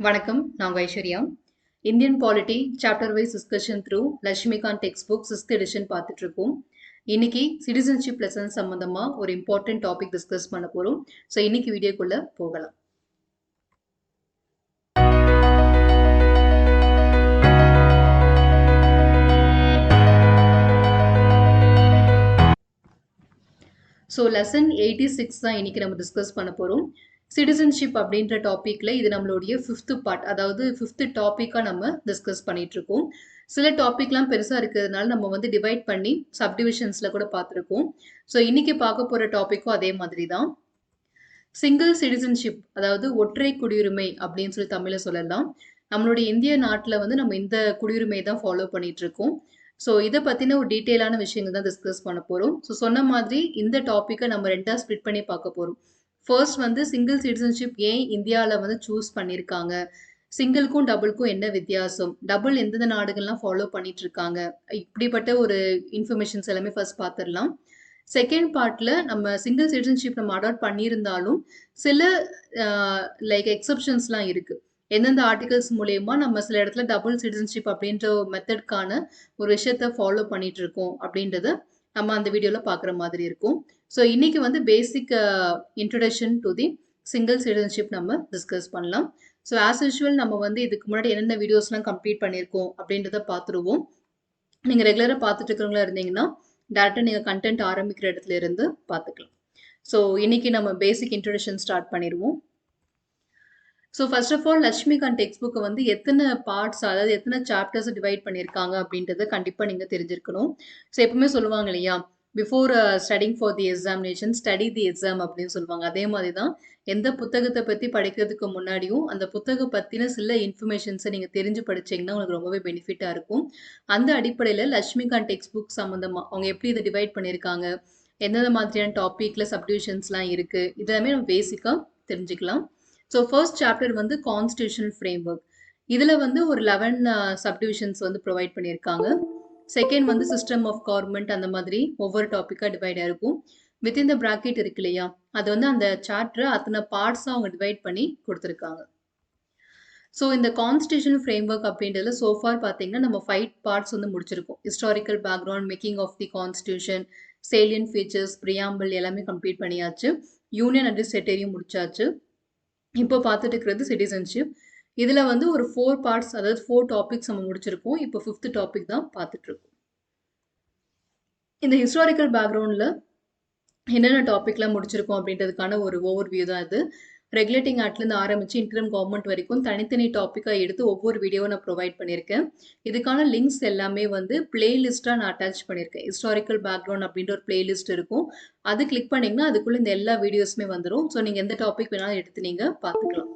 வணக்கம், நான் உங்க Aishwarya. Indian polity chapter wise discussion through Laxmikanth text book 6th edition பார்த்துட்டு இருக்கோம். இன்னைக்கு சிட்டிசன்ஷிப் லெசன் சம்பந்தமா ஒரு இம்பார்ட்டன்ட் டாபிக் டிஸ்கஸ் பண்ண போறோம். ஸோ இன்னைக்கு வீடியோக்குள்ள போகலாம். ஸோ லெசன் 86 தான் இன்னைக்கு நம்ம டிஸ்கஸ் பண்ண போறோம். சிட்டிசன்ஷிப் அப்படின்ற டாபிக்ல இது நம்மளுடைய 5th பார்ட், அதாவது 5th டாபிக்கா நம்ம டிஸ்கஸ் பண்ணிட்டு இருக்கோம். சில டாபிக்லாம் பெருசா இருக்கிறதுனால நம்ம வந்து டிவைட் பண்ணி சப்டிவிஷன்ஸ்ல கூட பார்த்துருக்கோம். ஸோ இன்னைக்கு பார்க்க போற டாபிக்கும் அதே மாதிரி தான். சிங்கிள் சிட்டிசன்ஷிப், அதாவது ஒற்றை குடியுரிமை அப்படின்னு சொல்லி தமிழ்ல சொல்லலாம். நம்மளுடைய இந்திய நாட்டில் வந்து நம்ம இந்த குடியுரிமை தான் ஃபாலோ பண்ணிட்டு இருக்கோம். ஸோ இதை பற்றின ஒரு டீட்டெயிலான விஷயங்கள் தான் டிஸ்கஸ் பண்ண போகிறோம். ஸோ சொன்ன மாதிரி இந்த டாப்பிக்கை நம்ம ரெண்டாக ஸ்ப்ளிட் பண்ணி பார்க்க போகிறோம். ஃபர்ஸ்ட் வந்து சிங்கிள் சிட்டிசன்ஷிப் ஏன் இந்தியாவில் வந்து சூஸ் பண்ணியிருக்காங்க, சிங்கிள்க்கும் டபுள்க்கும் என்ன வித்தியாசம், டபுள் எந்தெந்த நாடுகள்லாம் ஃபாலோ பண்ணிட்டு இருக்காங்க, இப்படிப்பட்ட ஒரு இன்ஃபர்மேஷன்ஸ் எல்லாமே ஃபர்ஸ்ட் பார்த்துடலாம். செகண்ட் பார்ட்ல நம்ம சிங்கிள் சிட்டிசன்ஷிப் நம்ம அடாப்ட் பண்ணியிருந்தாலும் சில லைக் எக்ஸப்ஷன்ஸ்லாம் இருக்கு. எந்தெந்த ஆர்டிகல்ஸ் மூலயமா நம்ம சில இடத்துல டபுள் சிட்டிசன்ஷிப் அப்படின்ற ஒரு மெத்தட்கான ஒரு விஷயத்த ஃபாலோ பண்ணிட்டு இருக்கோம் அப்படின்றத நம்ம அந்த வீடியோவில் பார்க்குற மாதிரி இருக்கும். ஸோ இன்னைக்கு வந்து பேசிக் introduction to the single citizenship நம்ம டிஸ்கஸ் பண்ணலாம். ஸோ ஆஸ் யூஷுவல் நம்ம வந்து இதுக்கு முன்னாடி என்னென்ன வீடியோஸ்லாம் கம்ப்ளீட் பண்ணியிருக்கோம் அப்படின்றத பார்த்துருவோம். நீங்கள் ரெகுலராக பார்த்துட்டு இருக்கிறவங்களா இருந்தீங்கன்னா டேரெக்டாக நீங்கள் கண்டென்ட் ஆரம்பிக்கிற இடத்துல இருந்து பார்த்துக்கலாம். ஸோ இன்னைக்கு நம்ம பேசிக் இன்ட்ரடக்ஷன் ஸ்டார்ட் பண்ணிடுவோம். So first of all Laxmikanth text புக்கை வந்து எத்தனை பார்ட்ஸ், அதாவது எத்தனை சாப்டர்ஸ் டிவைட் பண்ணியிருக்காங்க அப்படின்றத கண்டிப்பாக நீங்கள் தெரிஞ்சிருக்கணும். ஸோ எப்பவுமே சொல்லுவாங்க இல்லையா, before studying for the examination study the exam அப்படின்னு சொல்லுவாங்க. அதே மாதிரி தான் எந்த புத்தகத்தை பற்றி படிக்கிறதுக்கு முன்னாடியும் அந்த புத்தகம் பற்றின சில இன்ஃபர்மேஷன்ஸை நீங்கள் தெரிஞ்சு படிச்சீங்கன்னா உங்களுக்கு ரொம்பவே பெனிஃபிட்டாக இருக்கும். அந்த அடிப்படையில் லட்சுமிகாந்த் டெக்ஸ்ட் புக் சம்மந்தமாக அவங்க எப்படி இதை டிவைட் பண்ணியிருக்காங்க, எந்தெந்த மாதிரியான டாப்பிக்கில் சப்டிவிஷன்ஸ்லாம் இருக்குது, இதெல்லாமே நம்ம பேசிக்காக தெரிஞ்சுக்கலாம். ஸோ ஃபர்ஸ்ட் சாப்டர் வந்து கான்ஸ்டியூஷனல் ஃப்ரேம்வொர்க். இதில் வந்து ஒரு 11 சப்டிவிஷன்ஸ் வந்து ப்ரொவைட் பண்ணியிருக்காங்க. செகண்ட் வந்து சிஸ்டம் ஆஃப் கவர்மெண்ட், அந்த மாதிரி ஒவ்வொரு டாப்பிக்காக டிவைட் ஆயிருக்கும். வித்தின் த ப்ராக்கெட் இருக்கு இல்லையா, அது வந்து அந்த சாப்டரை அத்தனை பார்ட்ஸாக அவங்க டிவைட் பண்ணி கொடுத்துருக்காங்க. ஸோ இந்த கான்ஸ்டியூஷனல் ஃப்ரேம்வொர்க் அப்படின்றதுல சோஃபார் பார்த்தீங்கன்னா நம்ம 5 பார்ட்ஸ் வந்து முடிச்சிருக்கோம். Historical background, making of the constitution, salient features, preamble எல்லாமே கம்ப்ளீட் பண்ணியாச்சு. யூனியன் அட்மினிஸ்ட்ரேட்டரியும் முடிச்சாச்சு. இப்போ பார்த்துட்டு இருக்கிறது சிட்டிசன்ஷிப். இதில் வந்து ஒரு 4 பார்ட்ஸ், அதாவது 4 டாபிக்ஸ் நம்ம முடிச்சிருக்கோம். இப்போ 5th டாபிக் தான் பார்த்துட்டு இருக்கோம். இந்த ஹிஸ்டாரிக்கல் பேக்ரவுண்டில் என்னென்ன டாபிக்லாம் முடிச்சிருக்கோம் அப்படின்றதுக்கான ஒரு ஓவர்வியூ தான் இது. ரெகுலேட்டிங் ஆக்ட்லேருந்து ஆரம்பிச்சு இன்டர்ம் கவர்மெண்ட் வரைக்கும் தனித்தனி டாப்பிக்காக எடுத்து ஒவ்வொரு வீடியோவும் நான் ப்ரொவைட் பண்ணியிருக்கேன். இதுக்கான லிங்க்ஸ் எல்லாமே வந்து பிளேலிஸ்ட்டாக நான் அட்டாச் பண்ணியிருக்கேன். ஹிஸ்டாரிக்கல் பேக்ரவுண்ட் அப்படின்ற ஒரு பிளேலிஸ்ட் இருக்கும். அது கிளிக் பண்ணிங்கன்னா அதுக்குள்ளே இந்த எல்லா வீடியோஸுமே வந்துடும். ஸோ நீங்கள் எந்த டாபிக் வேணாலும் எடுத்து நீங்கள் பார்த்துக்கலாம்.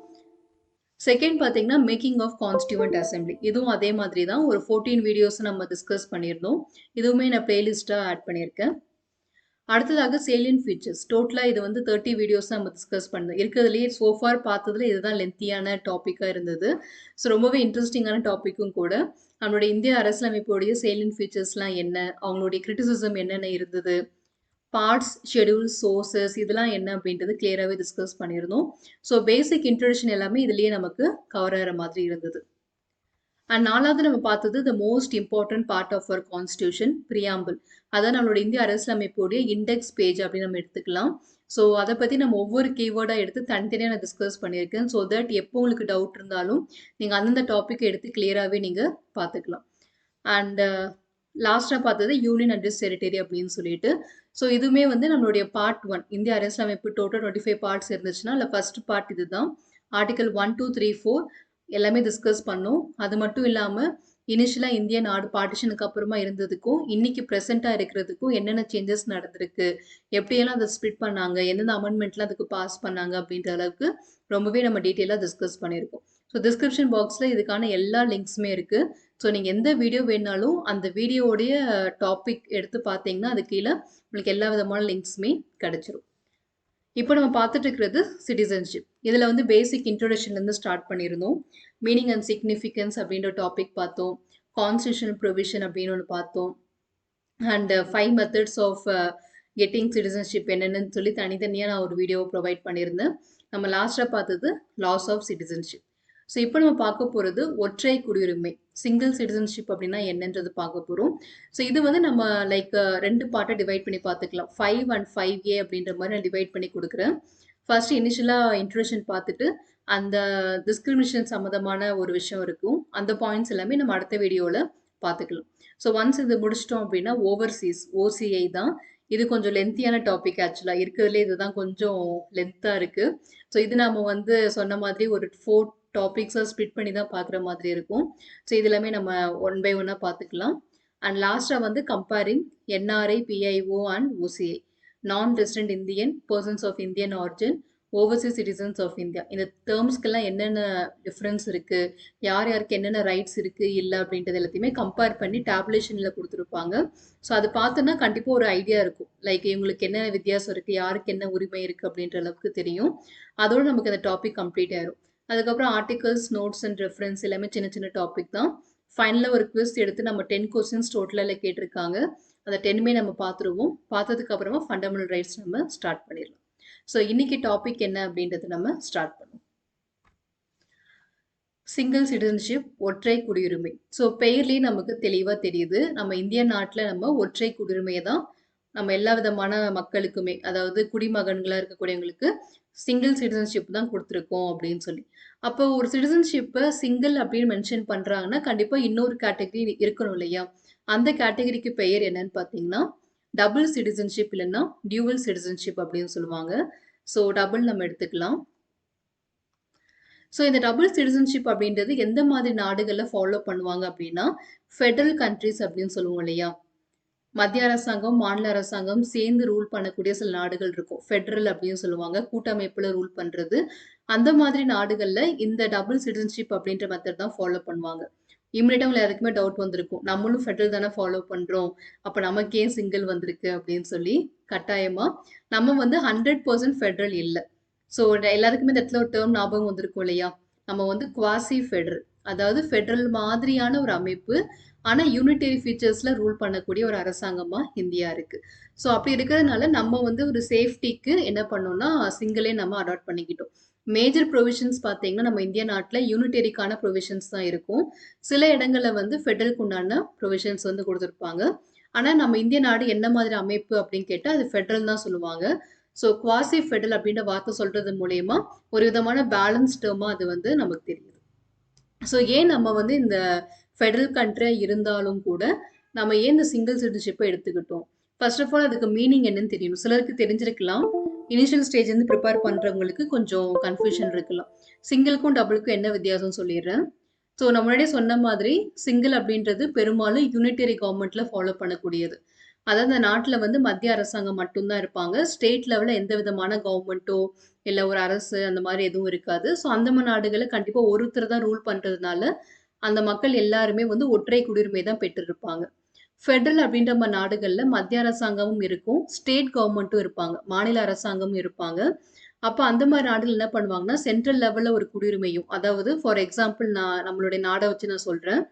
செகண்ட் பார்த்தீங்கன்னா மேக்கிங் ஆஃப் கான்ஸ்டியூவன்ட் அசம்பிளி. இதுவும் அதே மாதிரி தான் ஒரு 14 வீடியோஸ் நம்ம டிஸ்கஸ் பண்ணியிருந்தோம். இதுவுமே நான் பிளேலிஸ்ட்டாக ஆட் பண்ணியிருக்கேன். அடுத்ததாக சேலியன் ஃபீச்சர்ஸ். டோட்டலாக இது வந்து 30 வீடியோஸ் நம்ம டிஸ்கஸ் பண்ணோம். இருக்கிறதுலேயே சோஃபார் பார்த்ததுல இதுதான் லென்த்தியான டாப்பிக்காக இருந்தது. ஸோ ரொம்பவே இன்ட்ரெஸ்டிங்கான டாப்பிக்கும் கூட. நம்மளுடைய இந்திய அரசியலமைப்புடைய சேலியன் ஃபீச்சர்ஸ்லாம் என்ன, அவங்களுடைய கிரிட்டிசிசம் என்னென்ன இருந்தது, பார்ட்ஸ், ஷெடியூல், சோர்சஸ் இதெல்லாம் என்ன அப்படின்றது கிளியராகவே டிஸ்கஸ் பண்ணியிருந்தோம். ஸோ பேசிக் இன்ட்ரடக்ஷன் எல்லாமே இதுலேயே நமக்கு கவர் ஆகிற மாதிரி இருந்தது. அண்ட் நாலாவது நம்ம பார்த்தது the most important part of our constitution, preamble. அதான் நம்மளோட இந்திய அரசியலமைப்புடைய இண்டெக்ஸ் பேஜ் அப்படின்னு நம்ம எடுத்துக்கலாம். ஸோ அதை பற்றி நம்ம ஒவ்வொரு கீவேர்டாக எடுத்து தனித்தனியாக நான் டிஸ்கஸ் பண்ணியிருக்கேன். ஸோ தட் எப்போ உங்களுக்கு டவுட் இருந்தாலும் நீங்கள் அந்தந்த டாப்பிக்கை எடுத்து கிளியராகவே நீங்கள் பார்த்துக்கலாம். அண்ட் லாஸ்ட்டாக பார்த்தது யூனியன் அட்மினிஸ்ட்ரேட்டிவ் டெரிட்டரி அப்படின்னு சொல்லிட்டு. ஸோ இதுவுமே வந்து நம்மளுடைய பார்ட் 1, இந்திய அரசியலமைப்பு டோட்டல் 25 பார்ட்ஸ் இருந்துச்சுன்னா இல்லை ஃபர்ஸ்ட் பார்ட் இது தான். ஆர்டிகல் 1, 2, 3, 4 எல்லாமே டிஸ்கஸ் பண்ணோம். அது மட்டும் இல்லாமல் இனிஷியலாக இந்திய நாடு பார்ட்டிஷனுக்கு அப்புறமா இருந்ததுக்கும் இன்னைக்கு ப்ரெசென்ட்டாக இருக்கிறதுக்கும் என்னென்ன சேஞ்சஸ் நடந்திருக்கு, எப்படியெல்லாம் அதை ஸ்ப்ளிட் பண்ணாங்க, எந்தெந்த அமெண்ட்மெண்ட்லாம் அதுக்கு பாஸ் பண்ணாங்க அப்படின்ற அளவுக்கு ரொம்பவே நம்ம டீட்டெயிலாக டிஸ்கஸ் பண்ணியிருக்கோம். ஸோ டிஸ்கிரிப்ஷன் பாக்ஸில் இதுக்கான எல்லா லிங்க்ஸுமே இருக்குது. ஸோ நீங்கள் எந்த வீடியோ வேணாலும் அந்த வீடியோடைய டாபிக் எடுத்து பார்த்தீங்கன்னா அது கீழே உங்களுக்கு எல்லா விதமான லிங்க்ஸுமே கிடச்சிரும். இப்போ நம்ம பார்த்துட்டு இருக்கிறது சிட்டிசன்ஷிப். இதில் வந்து பேசிக் இன்ட்ரொடக்ஷன்லேருந்து ஸ்டார்ட் பண்ணியிருந்தோம். மீனிங் அண்ட் சிக்னிஃபிகன்ஸ் அப்படின்ற டாபிக் பார்த்தோம். கான்ஸ்டியூஷனல் ப்ரொவிஷன் அப்படின்னு ஒன்று பார்த்தோம். And 5 methods of getting citizenship என்னென்னு சொல்லி தனித்தனியாக நான் ஒரு வீடியோவை ப்ரொவைட் பண்ணியிருந்தேன். நம்ம லாஸ்ட்டாக பார்த்தது லாஸ் ஆஃப் சிட்டிசன்ஷிப். ஸோ இப்போ நம்ம பார்க்க போகிறது ஒற்றை குடியுரிமை, சிங்கிள் சிட்டிசன்ஷிப் அப்படின்னா என்னன்றது பார்க்க போகிறோம். ஸோ இது வந்து நம்ம லைக் 2 பார்ட்டை டிவைட் பண்ணி பார்த்துக்கலாம். 5 அண்ட் 5A அப்படின்ற மாதிரி நான் டிவைட் பண்ணி கொடுக்குறேன். ஃபர்ஸ்ட் இனிஷியலாக இன்ட்ரோடக்ஷன் பார்த்துட்டு அந்த டிஸ்கிரிமினேஷன் சம்மந்தமான ஒரு விஷயம் இருக்கும். அந்த பாயிண்ட்ஸ் எல்லாமே நம்ம அடுத்த வீடியோவில் பார்த்துக்கலாம். ஸோ ஒன்ஸ் இது முடிச்சிட்டோம் அப்படின்னா ஓவர்சீஸ் OCI தான். இது கொஞ்சம் லென்த்தியான டாபிக் ஆக்சுவலாக இருக்கிறதுலே இதுதான் கொஞ்சம் லென்த்தாக இருக்குது. ஸோ இது நம்ம வந்து சொன்ன மாதிரி ஒரு 4 டாபிக்ஸாக ஸ்ப்ளிட் பண்ணி தான் பார்க்குற மாதிரி இருக்கும். ஸோ இது எல்லாமே நம்ம ஒன் பை ஒன்னாக பார்த்துக்கலாம். அண்ட் லாஸ்ட்டாக வந்து comparing NRI, PIO and OCI, non resident Indian, persons of Indian origin, overseas citizens of India. இந்த டேர்ம்ஸ்க்கெல்லாம் என்னென்ன டிஃப்ரென்ஸ் இருக்குது, யார் யாருக்கு என்னென்ன ரைட்ஸ் இருக்குது இல்லை அப்படின்றது எல்லாத்தையுமே கம்பேர் பண்ணி டேபுலேஷனில் கொடுத்துருப்பாங்க. ஸோ அது பார்த்தோன்னா கண்டிப்பாக ஒரு ஐடியா இருக்கும். லைக் இவங்களுக்கு என்ன வித்தியாசம் இருக்குது, யாருக்கு என்ன உரிமை இருக்குது அப்படின்ற அளவுக்கு தெரியும். அதோடு நமக்கு அந்த டாபிக் கம்ப்ளீட் ஆயிரும். அதுக்கப்புறம் ஆர்டிகல்ஸ், நோட்ஸ் அண்ட் ரெஃபரன்ஸ் எல்லாமே சின்ன சின்ன டாபிக் தான். ஃபைனலாக ஒரு குவிஸ் எடுத்து நம்ம 10 கொஸ்டின்ஸ் டோட்டலில் கேட்டிருக்காங்க. அந்த 10மே நம்ம பார்த்துருவோம். பார்த்ததுக்கு அப்புறமா ஃபண்டமெண்டல் ரைட்ஸ் நம்ம ஸ்டார்ட் பண்ணிடலாம். ஸோ இன்னைக்கு டாபிக் என்ன அப்படின்றது நம்ம ஸ்டார்ட் பண்ணுவோம். சிங்கிள் சிட்டிசன்ஷிப், ஒற்றை குடியுரிமை. ஸோ பெயர்லேயே நமக்கு தெளிவாக தெரியுது, நம்ம இந்திய நாட்டில் நம்ம ஒற்றை குடியுரிமையை தான் நம்ம எல்லா விதமான மக்களுக்குமே, அதாவது குடிமகன்களாக இருக்கக்கூடியவங்களுக்கு சிங்கிள் சிட்டிசன்ஷிப் தான் கொடுத்துருக்கோம் அப்படின்னு சொல்லி. அப்போ ஒரு சிட்டிசன்ஷிப்பை சிங்கிள் அப்படின்னு மென்ஷன் பண்ணுறாங்கன்னா கண்டிப்பாக இன்னொரு கேட்டகரி இருக்கணும் இல்லையா? அந்த கேட்டகரிக்கு பெயர் என்னன்னு பார்த்தீங்கன்னா டபுள் சிட்டிசன்ஷிப் இல்லைன்னா டியூவல் சிட்டிசன்ஷிப் அப்படின்னு சொல்லுவாங்க. ஸோ டபுள் நம்ம எடுத்துக்கலாம். ஸோ இந்த டபுள் சிட்டிசன்ஷிப் அப்படின்றது எந்த மாதிரி நாடுகளில் ஃபாலோ பண்ணுவாங்க அப்படின்னா ஃபெடரல் கண்ட்ரிஸ் அப்படின்னு சொல்லுவோம் இல்லையா? மத்திய அரசாங்கம், மாநில அரசாங்கம் சேர்ந்து ரூல் பண்ணக்கூடிய சில நாடுகள் இருக்கும். ஃபெடரல் அப்படின்னு சொல்லுவாங்க, கூட்டமைப்பில் ரூல் பண்ணுறது. அந்த மாதிரி நாடுகளில் இந்த டபுள் சிட்டிசன்ஷிப் அப்படின்ற மெத்தட் தான் ஃபாலோ பண்ணுவாங்க. இம்மிடியட்டாக உங்களுக்கு யாருக்குமே டவுட் வந்திருக்கும், நம்மளும் ஃபெடரல் தானே ஃபாலோ பண்ணுறோம், அப்போ நமக்கே சிங்கிள் வந்திருக்கு அப்படின்னு சொல்லி. கட்டாயமாக நம்ம வந்து 100% ஃபெடரல் இல்லை. ஸோ எல்லாருக்குமே இந்த இடத்துல ஒரு டேர்ம் ஞாபகம் வந்திருக்கும் இல்லையா? நம்ம வந்து குவாசி ஃபெடரல், அதாவது ஃபெடரல் மாதிரியான ஒரு அமைப்பு, ஆனால் யூனிட்டரி ஃபீச்சர்ஸில் ரூல் பண்ணக்கூடிய ஒரு அரசாங்கமாக இந்தியா இருக்குது. ஸோ அப்படி இருக்கிறதுனால நம்ம வந்து ஒரு சேஃப்டிக்கு என்ன பண்ணோம்னா சிங்கிளே நம்ம அடாப்ட் பண்ணிக்கிட்டோம். மேஜர் ப்ரொவிஷன்ஸ் பார்த்தீங்கன்னா நம்ம இந்திய நாட்டில் யூனிட்டரிக்கான ப்ரொவிஷன்ஸ் தான் இருக்கும். சில இடங்களில் வந்து ஃபெடரலுக்கு உண்டான ப்ரொவிஷன்ஸ் வந்து கொடுத்துருப்பாங்க. ஆனால் நம்ம இந்திய நாடு என்ன மாதிரி அமைப்பு அப்படின்னு கேட்டால் அது ஃபெடரல் தான் சொல்லுவாங்க. ஸோ குவாசி ஃபெடரல் அப்படின்ற வார்த்தை சொல்கிறது மூலயமா ஒரு விதமான பேலன்ஸ் டேர்மாக அது வந்து நமக்கு தெரியுது. ஸோ ஏன் நம்ம வந்து இந்த ஃபெடரல் கண்ட்ரியாக இருந்தாலும் கூட நம்ம ஏன் இந்த சிங்கிள் சிட்டிசன்ஷிப்பை எடுத்துக்கிட்டோம்? ஃபர்ஸ்ட் ஆஃப் ஆல் அதுக்கு மீனிங் என்னன்னு தெரியணும். சிலருக்கு தெரிஞ்சிருக்கலாம், இனிஷியல் ஸ்டேஜ் வந்து ப்ரிப்பேர் பண்ணுறவங்களுக்கு கொஞ்சம் கன்ஃபியூஷன் இருக்கலாம். சிங்கிளுக்கும் டபுளுக்கும் என்ன வித்தியாசம் சொல்லிடுறேன். ஸோ நான் முன்னாடியே சொன்ன மாதிரி சிங்கிள் அப்படின்றது பெரும்பாலும் யூனிட்டரி கவர்மெண்ட்டில் ஃபாலோ பண்ணக்கூடியது. அதாவது அந்த நாட்டில் வந்து மத்திய அரசாங்கம் மட்டும்தான் இருப்பாங்க. ஸ்டேட் லெவலில் எந்த விதமான கவர்மெண்ட்டோ இல்லை ஒரு அரசு அந்த மாதிரி எதுவும் இருக்காது. ஸோ அந்த மாதிரி நாடுகளில் கண்டிப்பாக ஒருத்தர் தான் ரூல் பண்ணுறதுனால அந்த மக்கள் எல்லாருமே வந்து ஒற்றை குடியுரிமை தான் பெற்றிருப்பாங்க. ஃபெடரல் அப்படின்ற மாதிரி நாடுகளில் மத்திய அரசாங்கமும் இருக்கும், ஸ்டேட் கவர்மெண்ட்டும் இருப்பாங்க, மாநில அரசாங்கமும் இருப்பாங்க. அப்போ அந்த மாதிரி நாடுகள் என்ன பண்ணுவாங்கன்னா சென்ட்ரல் லெவலில் ஒரு குடியுரிமையும், அதாவது ஃபார் எக்ஸாம்பிள் நான் நம்மளுடைய நாடை வச்சு நான் சொல்கிறேன்.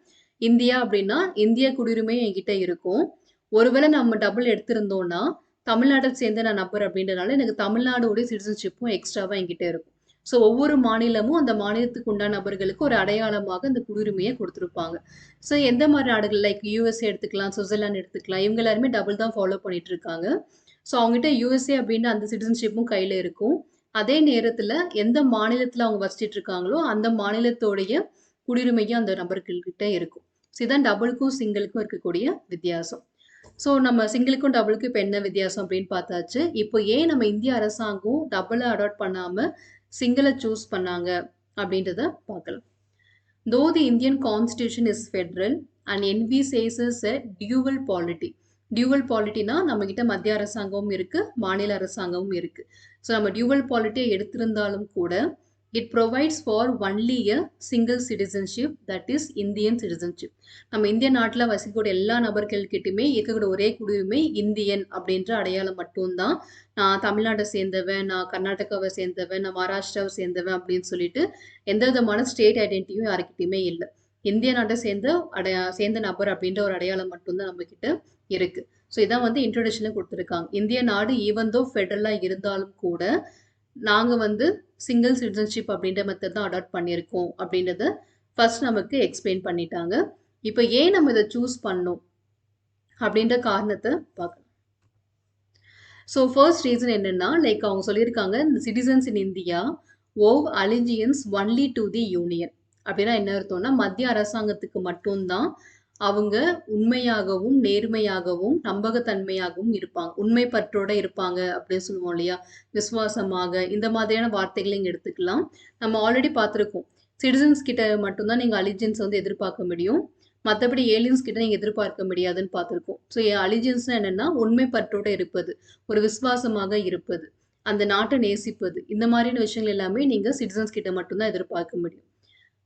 இந்தியா அப்படின்னா இந்திய குடியுரிமையும் என்கிட்ட இருக்கும். ஒருவேளை நம்ம டபுள் எடுத்திருந்தோம்னா தமிழ்நாட்டை சேர்ந்த நான் நபர் அப்படின்றனால எனக்கு தமிழ்நாடுடைய சிட்டிசன்ஷிப்பும் எக்ஸ்ட்ராவாக என்கிட்ட இருக்கும். ஸோ ஒவ்வொரு மாநிலமும் அந்த மாநிலத்துக்கு உண்டான நபர்களுக்கு ஒரு அடையாளமாக அந்த குடியுரிமையை கொடுத்துருப்பாங்க. ஸோ எந்த மாதிரி நாடுகள் லைக் USA எடுத்துக்கலாம், சுவிட்சர்லாந்து எடுத்துக்கலாம், இவங்க எல்லாருமே டபுள் தான் ஃபாலோ பண்ணிட்டு இருக்காங்க. ஸோ அவங்ககிட்ட USA அப்படின்னு அந்த சிட்டிசன்ஷிப்பும் கையில் இருக்கும். அதே நேரத்தில் எந்த மாநிலத்தில் அவங்க வசிச்சிட்டு இருக்காங்களோ அந்த மாநிலத்தோடைய குடியுரிமையும் அந்த நபர்கள்கிட்ட இருக்கும். ஸோ இதான் டபுளுக்கும் சிங்கிளுக்கும் இருக்கக்கூடிய வித்தியாசம். ஸோ நம்ம சிங்கிளுக்கும் டபுளுக்கும் இப்போ என்ன வித்தியாசம் அப்படின்னு பார்த்தாச்சு. இப்போ ஏன் நம்ம இந்திய அரசாங்கம் டபுளை அடாப்ட் பண்ணாமல் சிங்கிளை சூஸ் பண்ணாங்க அப்படின்றத பார்க்கலாம். Though the Indian constitution is federal and NV says is a dual polity. Dual பாலிட்டினா நம்மக்கிட்ட மத்திய அரசாங்கமும் இருக்குது, மாநில அரசாங்கமும் இருக்குது. ஸோ நம்ம டியூவல் பாலிட்டியை எடுத்திருந்தாலும் கூட it provides for only a single citizenship, that is Indian citizenship. நம்ம இந்திய நாட்டில் வசிக்கக்கூடிய எல்லா நபர்கள்கிட்டையுமே இருக்கக்கூடிய ஒரே குடியுரிமை இந்தியன் அப்படின்ற அடையாளம் மட்டும்தான். நான் தமிழ்நாட்டை சேர்ந்தவன், நான் கர்நாடகாவை சேர்ந்தவன், நான் மகாராஷ்டிராவை சேர்ந்தவன் அப்படின்னு சொல்லிட்டு எந்த விதமான ஸ்டேட் ஐடென்டிட்டியும் யாருக்கிட்டையுமே இல்லை. இந்திய நாட்டை சேர்ந்த நபர் அப்படின்ற ஒரு அடையாளம் மட்டும்தான் நம்ம கிட்ட இருக்கு. ஸோ இதான் வந்து இன்ட்ரோடக்ஷன்ல கொடுத்துருக்காங்க. இந்திய நாடு ஈவன் தோ ஃபெடரலா இருந்தாலும் கூட நாங்கள் வந்து சிங்கிள் சிட்டிசன்ஷிப் அப்படின்ற மெத்தட் தான் அடாப்ட் பண்ணியிருக்கோம் அப்படின்றத ஃபர்ஸ்ட் நமக்கு எக்ஸ்பிளைன் பண்ணிட்டாங்க. இப்போ ஏன் நம்ம இதை சூஸ் பண்ணோம் அப்படின்ற காரணத்தை பார்க்கலாம். ஸோ ஃபர்ஸ்ட் ரீசன் என்னென்னா லைக் அவங்க சொல்லியிருக்காங்க இந்த citizens in India owe allegiance only to the union. அப்படின்னா என்ன அர்த்தம்னா மத்திய அரசாங்கத்துக்கு மட்டும்தான் அவங்க உண்மையாகவும் நேர்மையாகவும் நம்பகத்தன்மையாகவும் இருப்பாங்க, உண்மை பற்றோட இருப்பாங்க அப்படின்னு சொல்லுவோம் இல்லையா, விசுவாசமாக, இந்த மாதிரியான வார்த்தைகளை இங்கே எடுத்துக்கலாம். நம்ம ஆல்ரெடி பார்த்துருக்கோம் சிட்டிசன்ஸ் கிட்ட மட்டும்தான் நீங்கள் அலிஜியன்ஸ் வந்து எதிர்பார்க்க முடியும், மற்றபடி ஏலியன்ஸ் கிட்ட நீங்கள் எதிர்பார்க்க முடியாதுன்னு பார்த்துருக்கோம். ஸோ அலிஜியன்ஸ்னா என்னென்னா உண்மை பற்றோட இருப்பது, ஒரு விசுவாசமாக இருப்பது, அந்த நாட்டை நேசிப்பது, இந்த மாதிரியான விஷயங்கள் எல்லாமே நீங்கள் சிட்டிசன்ஸ் கிட்ட மட்டும்தான் எதிர்பார்க்க முடியும்.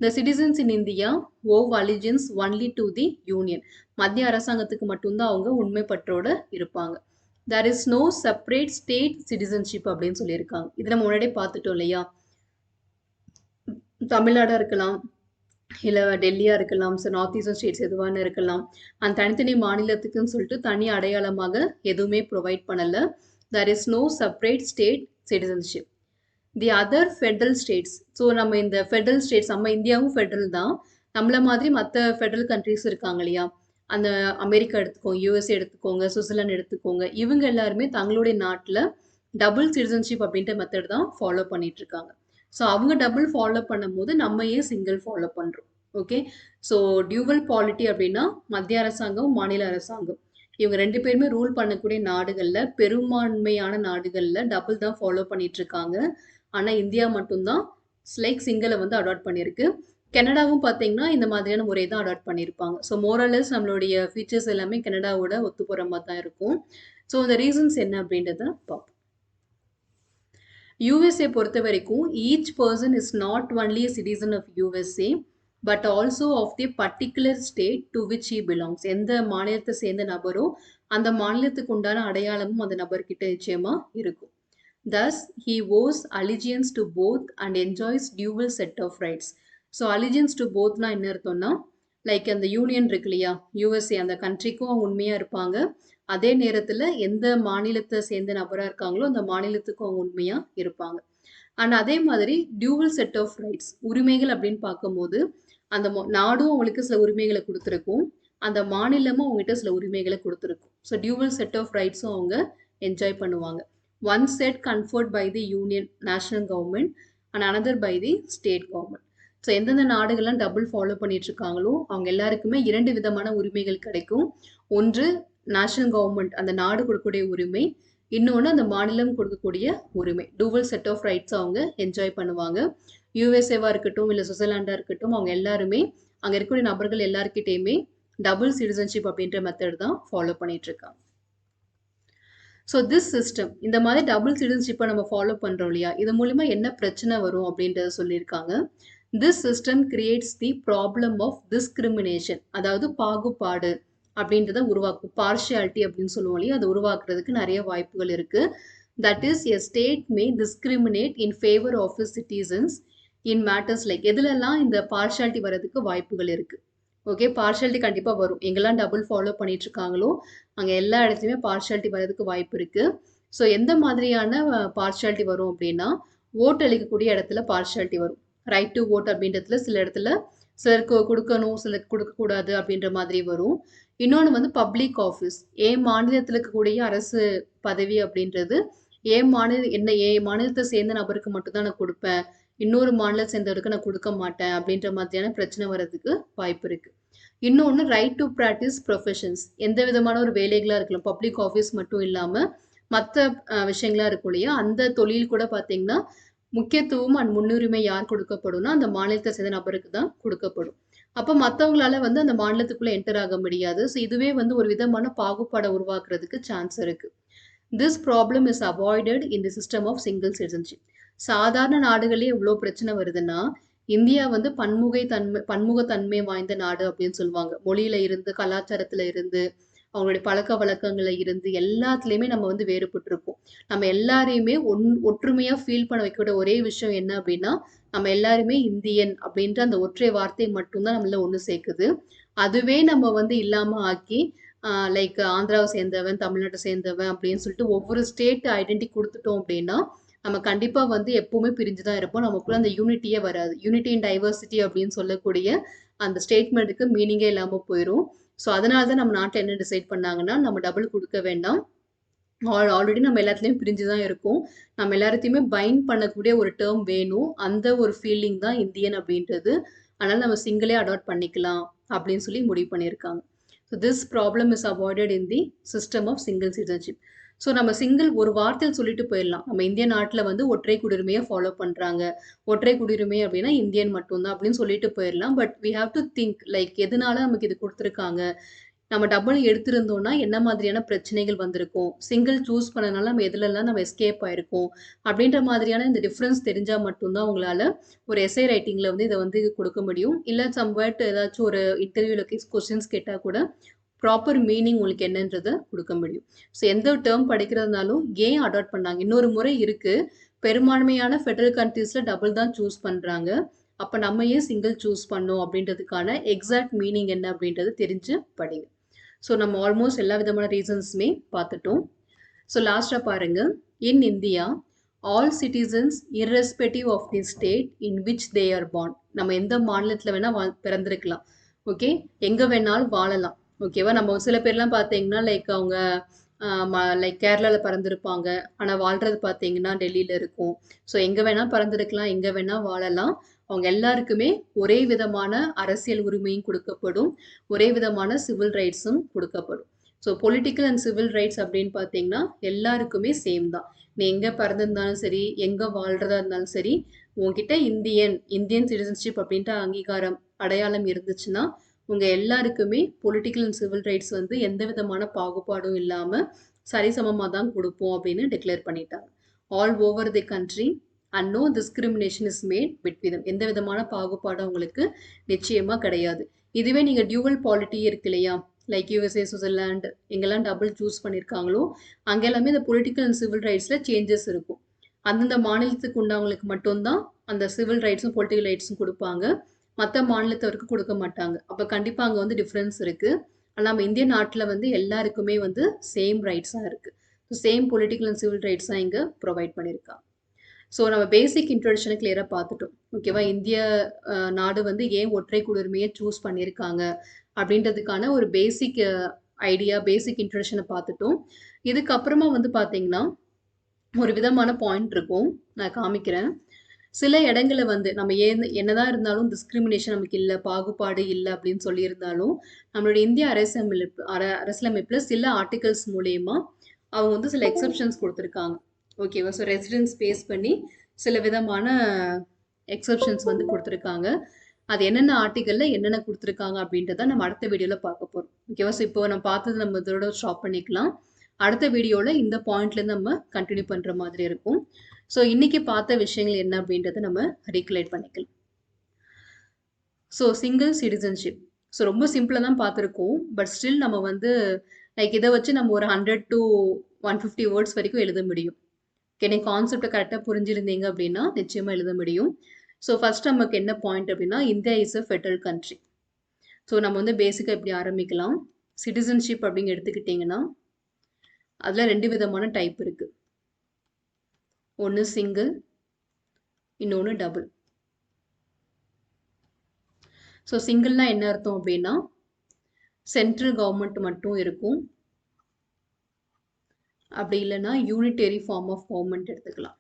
The citizens in India owe allegiance only to the union. மத்திய அரசாங்கத்துக்கு மட்டும்தான் அவங்க உண்மை பற்றோட இருப்பாங்க. There is no separate state citizenship அப்படின்னு சொல்லியிருக்காங்க. இது நம்ம முன்னாடியே பார்த்துட்டோம் இல்லையா, தமிழ்நாடா இருக்கலாம், இல்லை டெல்லியாக இருக்கலாம், ஸோ நார்த் ஈஸ்டர்ன் ஸ்டேட்ஸ் எதுவான இருக்கலாம், அந்த தனித்தனி மாநிலத்துக்குன்னு சொல்லிட்டு தனி அடையாளமாக எதுவுமே ப்ரொவைட் பண்ணலை. There is no separate state citizenship. The other Federal states, so நம்ம இந்த ஃபெட்ரல் ஸ்டேட்ஸ், நம்ம இந்தியாவும் ஃபெட்ரல் தான், நம்மள மாதிரி மற்ற ஃபெட்ரல் கண்ட்ரிஸ் இருக்காங்க இல்லையா, அந்த அமெரிக்கா எடுத்துக்கோங்க, யூஎஸ்ஏ எடுத்துக்கோங்க, சுவிட்சர்லாந்து எடுத்துக்கோங்க, இவங்க எல்லாருமே தங்களுடைய நாட்டில் டபுள் சிட்டிசன்ஷிப் அப்படின்ற மெத்தட் தான் ஃபாலோ பண்ணிட்டு இருக்காங்க. ஸோ அவங்க டபுள் ஃபாலோ பண்ணும் போது நம்ம ஏன் சிங்கிள் ஃபாலோ பண்ணுறோம்? ஓகே, ஸோ டியூவல் பாலிட்டி அப்படின்னா மத்திய அரசாங்கம், மாநில அரசாங்கம், இவங்க ரெண்டு பேருமே ரூல் பண்ணக்கூடிய நாடுகளில், பெரும்பான்மையான நாடுகளில் டபுள் தான் ஃபாலோ பண்ணிட்டு இருக்காங்க. ஆனால் இந்தியா மட்டும்தான் லைக் சிங்கிளை வந்து அடாப்ட் பண்ணியிருக்கு. கனடாவும் பார்த்தீங்கன்னா இந்த மாதிரியான முறை தான் அடாப்ட் பண்ணியிருப்பாங்க. ஸோ மோரலஸ் நம்மளுடைய ஃபீச்சர்ஸ் எல்லாமே கனடாவோட ஒத்து போகிற மாதிரி தான் இருக்கும். ஸோ இந்த ரீசன்ஸ் என்ன அப்படின்றத பார்ப்போம். யூஎஸ்ஏ பொறுத்த வரைக்கும் each person is not only a citizen of USA but also of the particular state to which he belongs. எந்த மாநிலத்தை சேர்ந்த நபரோ அந்த மாநிலத்துக்கு உண்டான அடையாளமும் அந்த நபர்கிட்ட நிச்சயமா இருக்கும். Thus, he owes allegiance to both and enjoys dual set of rights. So, allegiance to both na என்ன அர்த்தம்னா லைக் அந்த யூனியன் இருக்கு இல்லையா, யூஎஸ்ஏ, அந்த கண்ட்ரிக்கும் அவங்க உண்மையாக இருப்பாங்க, அதே நேரத்தில் எந்த மாநிலத்தை சேர்ந்த நபராக இருக்காங்களோ அந்த மாநிலத்துக்கும் அவங்க உண்மையாக இருப்பாங்க. அண்ட் அதே மாதிரி டியூவல் செட் ஆஃப் ரைட்ஸ், உரிமைகள் அப்படின்னு பார்க்கும்போது அந்த நாடும் அவங்களுக்கு சில உரிமைகளை கொடுத்துருக்கும், அந்த மாநிலமும் அவங்ககிட்ட சில உரிமைகளை கொடுத்துருக்கும். ஸோ டியூவல் செட் ஆஃப் ரைட்ஸும் அவங்க என்ஜாய் பண்ணுவாங்க. One set conferred by the union national government and another by the state government. So எந்தெந்த நாடுகள்லாம் டபுள் ஃபாலோ பண்ணிட்டு இருக்காங்களோ அவங்க எல்லாருக்குமே இரண்டு விதமான உரிமைகள் கிடைக்கும். ஒன்று நேஷனல் கவர்மெண்ட், அந்த நாடு கொடுக்கக்கூடிய உரிமை, இன்னொன்று அந்த மாநிலம் கொடுக்கக்கூடிய உரிமை. டூவல் செட் ஆஃப் ரைட்ஸ் அவங்க என்ஜாய் பண்ணுவாங்க. யூஎஸ்ஏவாக இருக்கட்டும், இல்லை சுவிட்சர்லாண்டாக இருக்கட்டும், அவங்க எல்லாருமே அங்கே இருக்கக்கூடிய நபர்கள் எல்லாருக்கிட்டையுமே டபுள் சிட்டிசன்ஷிப் அப்படின்ற மெத்தட் தான் ஃபாலோ பண்ணிட்டு இருக்காங்க. ஸோ திஸ் சிஸ்டம், இந்த மாதிரி டபுள் சிட்டிசன்ஷிப்பை நம்ம ஃபாலோ பண்ணுறோம் இல்லையா, இது மூலிமா என்ன பிரச்சனை வரும் அப்படின்றத சொல்லியிருக்காங்க. This system creates the problem of discrimination, அதாவது பாகுபாடு அப்படின்றத உருவாக்கும், பார்ஷியாலிட்டி அப்படின்னு சொல்லுவோம் இல்லையா, அதை உருவாக்குறதுக்கு நிறைய வாய்ப்புகள் இருக்குது. That is a state may discriminate in favour of is citizens in matters like, எதுலெல்லாம் இந்த பார்ஷியாலிட்டி வர்றதுக்கு வாய்ப்புகள் இருக்குது. ஓகே, பார்ஷியாலிட்டி கண்டிப்பாக வரும், எங்கெல்லாம் டபுள் ஃபாலோ பண்ணிட்டு இருக்காங்களோ அங்கே எல்லா இடத்துலையுமே பார்ஷியாலிட்டி வர்றதுக்கு வாய்ப்பு இருக்குது. ஸோ எந்த மாதிரியான பார்ஷியாலிட்டி வரும் அப்படின்னா, ஓட்டு அளிக்கக்கூடிய இடத்துல பார்ஷியாலிட்டி வரும். ரைட் டு ஓட் அப்படின்றதுல சில இடத்துல சிலருக்கு கொடுக்கணும், சிலருக்கு கொடுக்கக்கூடாது அப்படின்ற மாதிரி வரும். இன்னொன்று வந்து பப்ளிக் ஆஃபீஸ், ஏன் மாநிலத்தில் இருக்கக்கூடிய அரசு பதவி அப்படின்றது ஏன் மாநிலத்தை சேர்ந்த நபருக்கு மட்டும்தான் நான் கொடுப்பேன், இன்னொரு மாநிலத்தை சேர்ந்தவருக்கு நான் கொடுக்க மாட்டேன் அப்படின்ற மாதிரியான பிரச்சனை வர்றதுக்கு வாய்ப்பு இருக்குது. இன்னொன்று ரைட் டு ப்ராக்டிஸ் ப்ரொஃபஷன்ஸ், எந்த விதமான ஒரு வேலைகளாக இருக்கலாம், பப்ளிக் ஆஃபீஸ் மட்டும் இல்லாமல் மற்ற விஷயங்களாக இருக்கும் இல்லையா, அந்த தொழில் கூட பார்த்தீங்கன்னா முக்கியத்துவம் அண்ட் முன்னுரிமை யார் கொடுக்கப்படும்னா அந்த மாநிலத்தை சேர்ந்த நபருக்கு தான் கொடுக்கப்படும். அப்போ மற்றவங்களால வந்து அந்த மாநிலத்துக்குள்ளே என்டர் ஆக முடியாது. ஸோ இதுவே வந்து ஒரு விதமான பாகுபாடை உருவாக்குறதுக்கு சான்ஸ் இருக்குது. This problem is avoided in the system of single citizenship. சாதாரண நாடுகளே இவ்வளோ பிரச்சனை வருதுன்னா இந்தியா வந்து பன்முகத்தன்மை வாய்ந்த நாடு அப்படின்னு சொல்லுவாங்க. மொழியில இருந்து, கலாச்சாரத்துல இருந்து, அவங்களுடைய பழக்க வழக்கங்கள்ல இருந்து எல்லாத்துலேயுமே நம்ம வந்து வேறுபட்டிருக்கோம். நம்ம எல்லாரையுமே ஒற்றுமையா ஃபீல் பண்ண வைக்கிற ஒரே விஷயம் என்ன அப்படின்னா, நம்ம எல்லாருமே இந்தியன் அப்படின்ற அந்த ஒற்றை வார்த்தை மட்டும்தான் நம்மள ஒன்று சேர்க்குது. அதுவே நம்ம வந்து இல்லாம ஆக்கி லைக் ஆந்திராவை சேர்ந்தவன், தமிழ்நாட்டை சேர்ந்தவன் அப்படின்னு சொல்லிட்டு ஒவ்வொரு ஸ்டேட் ஐடென்டி கொடுத்துட்டோம் அப்படின்னா நம்ம கண்டிப்பா வந்து எப்பவுமே பிரிஞ்சு தான் இருப்போம். நமக்குள்ள அந்த யூனிட்டியே வராது. யூனிட்டி இன் டைவர்சிட்டி அப்படின்னு சொல்லக்கூடிய அந்த ஸ்டேட்மெண்ட்டுக்கு மீனிங்கே இல்லாம போயிரும். ஸோ அதனால தான் நம்ம நாட்ல என்ன டிசைட் பண்ணாங்கன்னா, நம்ம டபுள் குடுக்க வேண்டாம். ஆல்ரெடி நம்ம எல்லாத்துலயும் பிரிஞ்சு தான் இருக்கோம். நம்ம எல்லாத்தையுமே பைண்ட் பண்ணக்கூடிய ஒரு டெர்ம் வேணும். அந்த ஒரு ஃபீலிங் தான் இந்தியன் அப்படின்றது. அதனால நம்ம சிங்கிளே அடாப்ட் பண்ணிக்கலாம் அப்படின்னு சொல்லி முடிவு பண்ணியிருக்காங்க. So this problem is avoided in the system of single citizenship. So நம்ம சிங்கிள் ஒரு வார்த்தையில் சொல்லிட்டு போயிடலாம். நம்ம இந்திய நாட்டில் வந்து ஒற்றை குடியுரிமையை ஃபாலோ பண்ணுறாங்க. ஒற்றை குடியுரிமை அப்படின்னா இந்தியன் மட்டும்தான் அப்படின்னு சொல்லிட்டு போயிடலாம். But we have to think like எதனால நமக்கு இது கொடுத்துருக்காங்க. நம்ம டபுள் எடுத்திருந்தோம்னா என்ன மாதிரியான பிரச்சனைகள் வந்திருக்கும். சிங்கிள் சூஸ் பண்ணனால நம்ம எதுலலாம் நம்ம எஸ்கேப் ஆயிருக்கோம். அப்படின்ற மாதிரியான இந்த டிஃபரன்ஸ் தெரிஞ்சா மட்டும்தான் உங்களால ஒரு எஸ்ஏ ரைட்டிங்ல வந்து இத வந்து கொடுக்க முடியும். இல்ல சம்வேர்ட் ஏதாச்சும் ஒரு இன்டர்வியூல கொஸ்டின்ஸ் கேட்டா கூட ப்ராப்பர் மீனிங் உங்களுக்கு என்னன்றத குடுக்க முடியும். ஸோ எந்த டெர்ம் படிக்கிறதுனாலும் ஏன் அடாப்ட் பண்ணாங்க? இன்னொரு முறை இருக்கு. பெரும்பான்மையான ஃபெடரல் கண்ட்ரீஸ்ல டபுள் தான் சூஸ் பண்றாங்க. அப்ப நம்ம ஏன் சிங்கிள் சூஸ் பண்ணோம் அப்படின்றதுக்கான எக்ஸாக்ட் மீனிங் என்ன அப்படின்றது தெரிஞ்சு படிங்க. ஸோ நம்ம ஆல்மோஸ்ட் எல்லா விதமான ரீசன்ஸுமே பார்த்துட்டோம். ஸோ லாஸ்ட்டாக பாருங்க. In India all citizens irrespective of the state in which they are born. நம்ம எந்த மாநிலத்தில் வேணால் பிறந்திருக்கலாம். ஓகே, எங்கே வேணாலும் வாழலாம். ஓகேவா, நம்ம சில பேர்லாம் பார்த்தீங்கன்னா லைக் அவங்க லைக் கேரளாவில் பிறந்திருப்பாங்க. ஆனால் வாழ்றது பார்த்தீங்கன்னா டெல்லியில் இருக்கும். ஸோ எங்கே வேணால் பிறந்திருக்கலாம், எங்கே வேணால் வாழலாம். அவங்க எல்லாருக்குமே ஒரே விதமான அரசியல் உரிமையும் கொடுக்கப்படும். ஒரே விதமான சிவில் ரைட்ஸும் கொடுக்கப்படும். So political and civil rights அப்படின்னு பார்த்தீங்கன்னா எல்லாருக்குமே சேம் தான். நீ எங்கே பிறந்திருந்தாலும் சரி, எங்கே வாழ்றதா இருந்தாலும் சரி, உங்ககிட்ட இந்தியன் சிட்டிசன்ஷிப் அப்படின்ற அங்கீகாரம் அடையாளம் இருந்துச்சுன்னா உங்க எல்லாருக்குமே பொலிட்டிக்கல் அண்ட் சிவில் ரைட்ஸ் வந்து எந்த விதமான பாகுபாடும் இல்லாம சரிசமமா தான் கொடுப்போம் அப்படின்னு டிக்ளேர் பண்ணிட்டாங்க. All over the country and no discrimination is made between them. எந்த விதமான பாகுபாடும் உங்களுக்கு நிச்சயமா கிடையாது. இதுவே நீங்க டியூவல் பாலிட்டி இருக்கு இல்லையா, லைக் யூஎஸ்ஏ, சுவிட்சர்லாந்து எங்கெல்லாம் டபுள் சூஸ் பண்ணியிருக்காங்களோ அங்கே எல்லாமே இந்த பொலிட்டிக்கல் அண்ட் சிவில் ரைட்ஸ்ல சேஞ்சஸ் இருக்கும். அந்தந்த மாநிலத்துக்கு உண்டவங்களுக்கு மட்டும்தான் அந்த சிவில் ரைட்ஸும் பொலிட்டிக்கல் ரைட்ஸும் கொடுப்பாங்க. மற்ற மாநிலத்தவருக்கு கொடுக்க மாட்டாங்க. அப்போ கண்டிப்பாக அங்கே வந்து டிஃப்ரென்ஸ் இருக்குது. ஆனால் நம்ம இந்திய நாட்டில் வந்து எல்லாருக்குமே வந்து சேம் ரைட்ஸாக இருக்குது. So same political and civil rights தான் இங்கே ப்ரொவைட் பண்ணியிருக்காங்க. ஸோ நம்ம பேசிக் இன்ட்ரோடக்ஷனை கிளியராக பார்த்துட்டோம். ஓகேவா, இந்திய நாடு வந்து ஏன் ஒற்றை குடியுரிமையை சூஸ் பண்ணியிருக்காங்க அப்படின்றதுக்கான ஒரு பேசிக் ஐடியா, பேசிக் இன்ட்ரோடக்ஷனை பார்த்துட்டோம். இதுக்கப்புறமா வந்து பார்த்தீங்கன்னா ஒரு விதமான பாயிண்ட் இருக்கும், நான் காமிக்கிறேன். சில இடங்களை வந்து நம்ம என்னதான் இருந்தாலும் டிஸ்கிரிமினேஷன் நமக்கு இல்லை, பாகுபாடு இல்லை அப்படின்னு சொல்லியிருந்தாலும் நம்மளுடைய இந்திய அரசியலமைப்பில் சில ஆர்டிகல்ஸ் மூலயமா அவங்க வந்து சில எக்ஸப்ஷன்ஸ் கொடுத்துருக்காங்க. ஓகேவா, ஸோ ரெசிடென்ஸ் பேஸ் பண்ணி சில விதமான எக்ஸப்ஷன்ஸ் வந்து கொடுத்துருக்காங்க. அது என்னென்ன ஆர்டிக்கலில் என்னென்ன கொடுத்துருக்காங்க அப்படின்றத நம்ம அடுத்த வீடியோவில் பார்க்க போகிறோம். ஓகேவா, ஸோ இப்போ நம்ம பார்த்தது நம்ம இதோட ஸ்டாப் பண்ணிக்கலாம். அடுத்த வீடியோவில் இந்த பாயிண்ட்லேருந்து நம்ம கண்டினியூ பண்ணுற மாதிரி இருக்கும். ஸோ இன்னைக்கு பார்த்த விஷயங்கள் என்ன அப்படின்றத நம்ம ரீகலெக்ட் பண்ணிக்கலாம். ஸோ சிங்கிள் சிட்டிசன்ஷிப், ஸோ ரொம்ப சிம்பிளாக தான் பார்த்துருக்கோம். பட் ஸ்டில் நம்ம வந்து லைக் இதை வச்சு நம்ம ஒரு 100 to 150 வேர்ட்ஸ் வரைக்கும் எழுத முடியும். எனக்கு கான்செப்டை கரெக்டாக புரிஞ்சிருந்தீங்க அப்படின்னா நிச்சயமாக எழுத முடியும். ஸோ ஃபர்ஸ்ட் நமக்கு என்ன பாயிண்ட் அப்படின்னா, India is a federal country. So நம்ம வந்து பேசிக்காக எப்படி ஆரம்பிக்கலாம். சிட்டிசன்ஷிப் அப்படிங்க எடுத்துக்கிட்டிங்கன்னா அதில் 2 விதமான டைப் இருக்குது. ஒன்று சிங்கிள், இன்னொன்று டபுள். ஸோ சிங்கிள்னா என்ன அர்த்தம் அப்படின்னா சென்ட்ரல் கவர்மெண்ட் மட்டும் இருக்கும். அப்படி இல்லைன்னா யூனிட்டரி ஃபார்ம் ஆஃப் கவர்மெண்ட் எடுத்துக்கலாம்.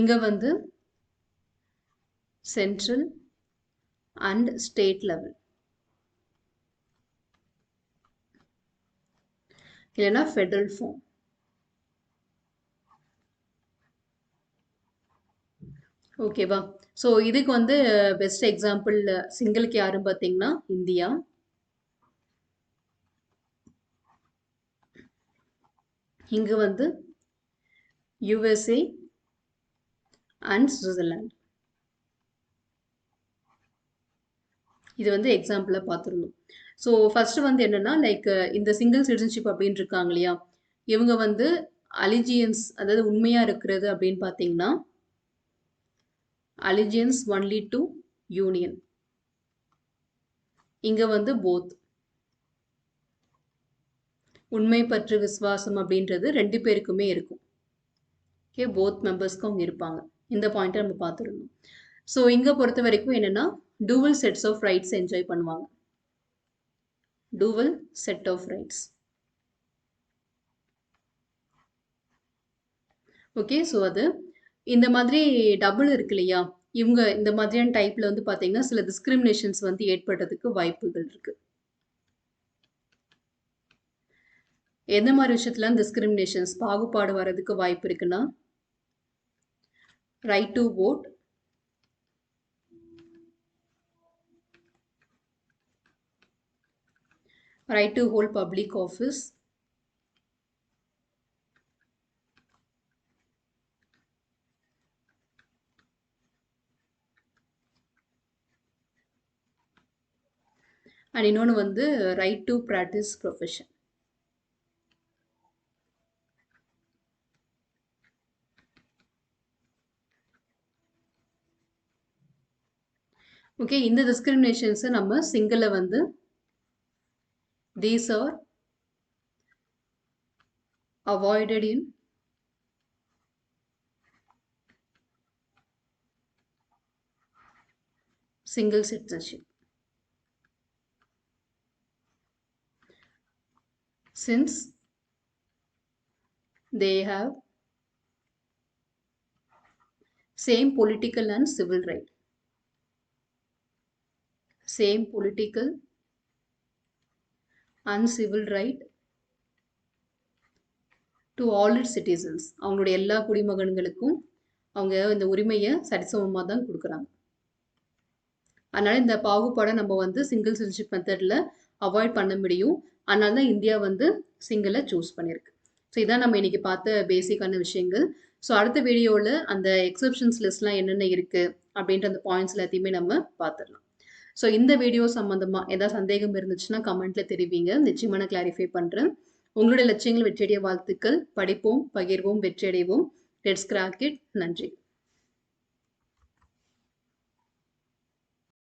இங்க வந்து சென்ட்ரல் அண்ட் ஸ்டேட் லெவல், இல்லைன்னா ஃபெடரல் ஃபார்ம். ஓகேவா, ஸோ இதுக்கு வந்து பெஸ்ட் எக்ஸாம்பிள் சிங்கிளுக்கு யாரும் பார்த்தீங்கன்னா இந்தியா. இங்க வந்து யுஎஸ்ஏ அண்ட் சுவிட்சர்லாந்து. இது வந்து எக்ஸாம்பிளா பார்த்துருந்தோம். ஸோ ஃபர்ஸ்ட் வந்து என்னன்னா லைக் இந்த சிங்கிள் சிட்டிசன்ஷிப் அப்படின்னு இருக்காங்க இல்லையா, இவங்க வந்து அலிஜியன்ஸ், அதாவது உண்மையா இருக்கிறது அப்படின்னு பார்த்தீங்கன்னா அலிஜியன்ஸ் ஒன்லி டு யூனியன். இங்க வந்து போத் உண்மை பற்று விசுவாசம் அப்படின்றது 2 பேருக்குமே இருக்கும். ஓகே, போத் மெம்பர்ஸ்க்கு அவங்க இருப்பாங்க. இந்த பாயிண்ட்டை நம்ம பார்த்துருந்தோம். ஸோ இங்க பொறுத்த வரைக்கும் என்னன்னா dual sets of rights enjoy பண்ணுவாங்க. Dual set of rights. Okay, so அது இந்த மாதிரி டபுள் இருக்கு இல்லையா, இவங்க இந்த மாதிரியான டைப்ல வந்து பார்த்தீங்கன்னா சில டிஸ்கிரிமினேஷன்ஸ் வந்து ஏற்படுறதுக்கு வாய்ப்புகள் இருக்கு. எந்த மாதிரி விஷயத்துல டிஸ்கிரிமினேஷன்ஸ் பாகுபாடு வர்றதுக்கு வாய்ப்பு இருக்குன்னா, right to vote, right to hold public office, and இன்னொன்று வந்து right to practice profession. Okay, இந்த டிஸ்கிரிமினேஷன்ஸை நம்ம சிங்கிள வந்து these are avoided in single citizenship. Since they have same political and civil right. Same political and civil right to all its citizens. அவங்களுடைய எல்லா குடிமகன்களுக்கும் அவங்க இந்த உரிமையை சரிசமமாக தான் கொடுக்குறாங்க. அதனால இந்த பாகுபாடை நம்ம வந்து சிங்கிள் சிட்டிசன்ஷிப் மெத்தடில் அவாய்ட் பண்ண முடியும். அதனால தான் இந்தியா வந்து சிங்கிளை சூஸ் பண்ணியிருக்கு. ஸோ இதான் நம்ம இன்னைக்கு பார்த்த பேசிக்கான விஷயங்கள். ஸோ அடுத்த வீடியோவில் அந்த எக்ஸப்ஷன்ஸ் லிஸ்ட்லாம் என்னென்ன இருக்குது அப்படின்ற அந்த பாயிண்ட்ஸ் எல்லாத்தையுமே நம்ம பார்த்துடலாம். ஸோ இந்த வீடியோ சம்மந்தமாக ஏதாவது சந்தேகம் இருந்துச்சுன்னா கமெண்ட்டில் தெரிவிங்க, நிச்சயமாக நான் கிளாரிஃபை பண்ணுறேன். உங்களுடைய லட்சியங்கள் வெற்றியடைய வாழ்த்துக்கள். படிப்போம், பகிர்வோம், வெற்றியடைவோம். Let's crack it. நன்றி.